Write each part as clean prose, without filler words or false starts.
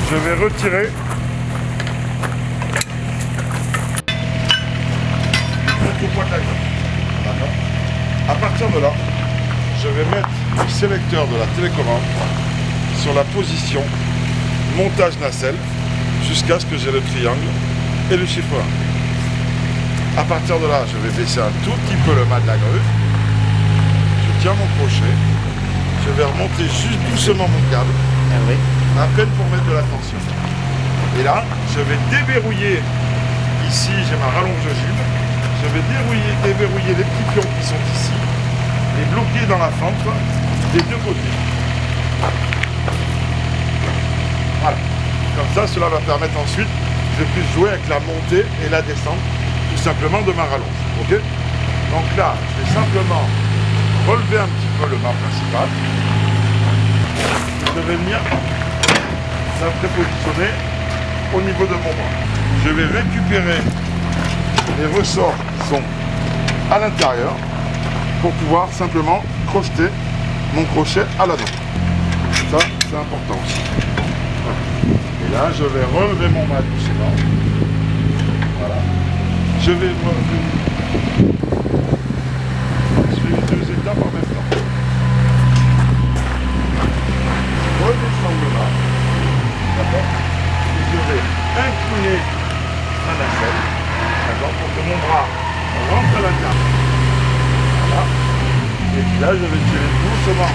je vais retirer le poids de la grue. D'accord. À partir de là, je vais mettre le sélecteur de la télécommande sur la position montage nacelle jusqu'à ce que j'ai le triangle et le chiffre 1. À partir de là, je vais baisser un tout petit peu le mât de la grue. Je tiens mon crochet. Je vais remonter juste doucement mon câble. Ah oui. À peine pour mettre de la tension. Et là, je vais déverrouiller. Ici, j'ai ma rallonge ogive. Je vais déverrouiller les petits pions qui sont ici et bloquer dans la fente des deux côtés. Voilà. Comme ça, cela va permettre ensuite que je puisse jouer avec la montée et la descente tout simplement de ma rallonge. Ok. Donc là, je vais simplement relever un petit peu le mât principal. Je vais venir la prépositionner au niveau de mon bras. Je vais récupérer les ressorts qui sont à l'intérieur pour pouvoir simplement crocheter mon crochet à l'anneau. Ça, c'est important aussi. Et là, je vais relever mon mât doucement. Voilà. Je vais suivre 2 étapes en même temps. Redescendre le mât. D'accord. Et je vais incliner ma nacelle. D'accord. Pour que mon bras rentre à l'intérieur. Voilà. Et puis là, je vais tirer doucement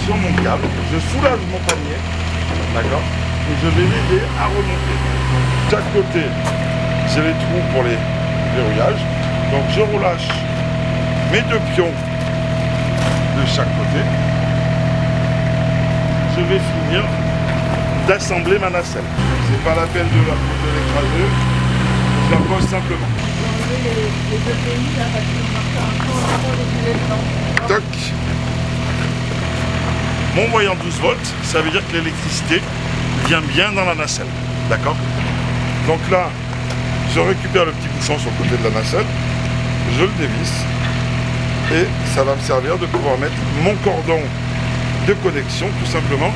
sur mon câble. Je soulage mon panier. D'accord. Et je vais l'aider à remonter. De chaque côté, j'ai les trous pour les verrouillages. Donc je relâche mes 2 pions de chaque côté. Je vais finir d'assembler ma nacelle. C'est pas la peine de l'écraser. Je la pose simplement. Toc. Mon voyant 12 volts, ça veut dire que l'électricité vient bien dans la nacelle. D'accord. Donc là, je récupère le petit bouchon sur le côté de la nacelle, je le dévisse et ça va me servir de pouvoir mettre mon cordon de connexion tout simplement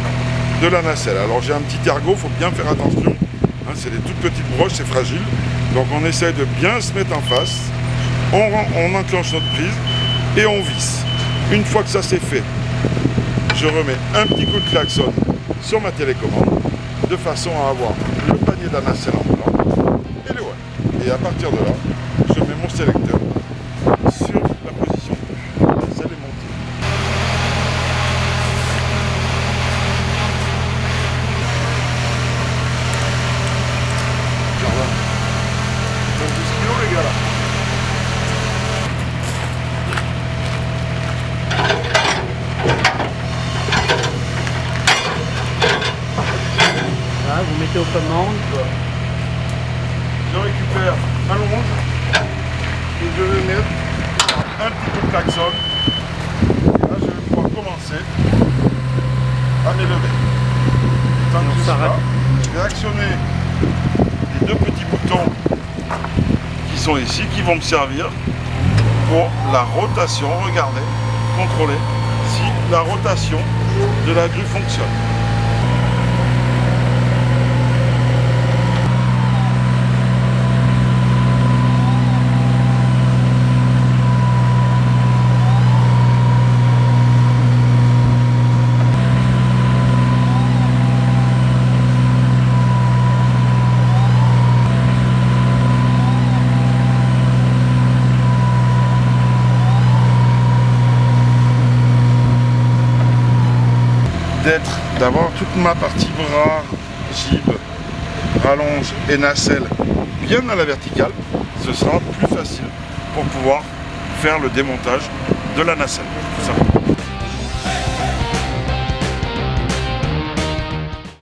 de la nacelle. Alors j'ai un petit ergot, il faut bien faire attention, hein, c'est des toutes petites broches, c'est fragile, donc on essaye de bien se mettre en face, on enclenche notre prise et on visse. Une fois que ça c'est fait, je remets un petit coup de klaxon sur ma télécommande de façon à avoir le panier de la nacelle en blanc et le voilà. Et à partir de là, je mets mon sélecteur sur la position 2. La nacelle est montée. Regarde là. Donc 10 kilos les gars là. Vous mettez aux commandes. Je récupère ma longe et je vais mettre un petit peu de klaxon. Là, je vais pouvoir commencer à m'élever. Tant que je suis là, je vais actionner les 2 petits boutons qui sont ici, qui vont me servir pour la rotation. Regardez, contrôlez si la rotation de la grue fonctionne. D'avoir toute ma partie bras, gibes, rallonge et nacelle bien à la verticale, ce sera plus facile pour pouvoir faire le démontage de la nacelle, tout simplement.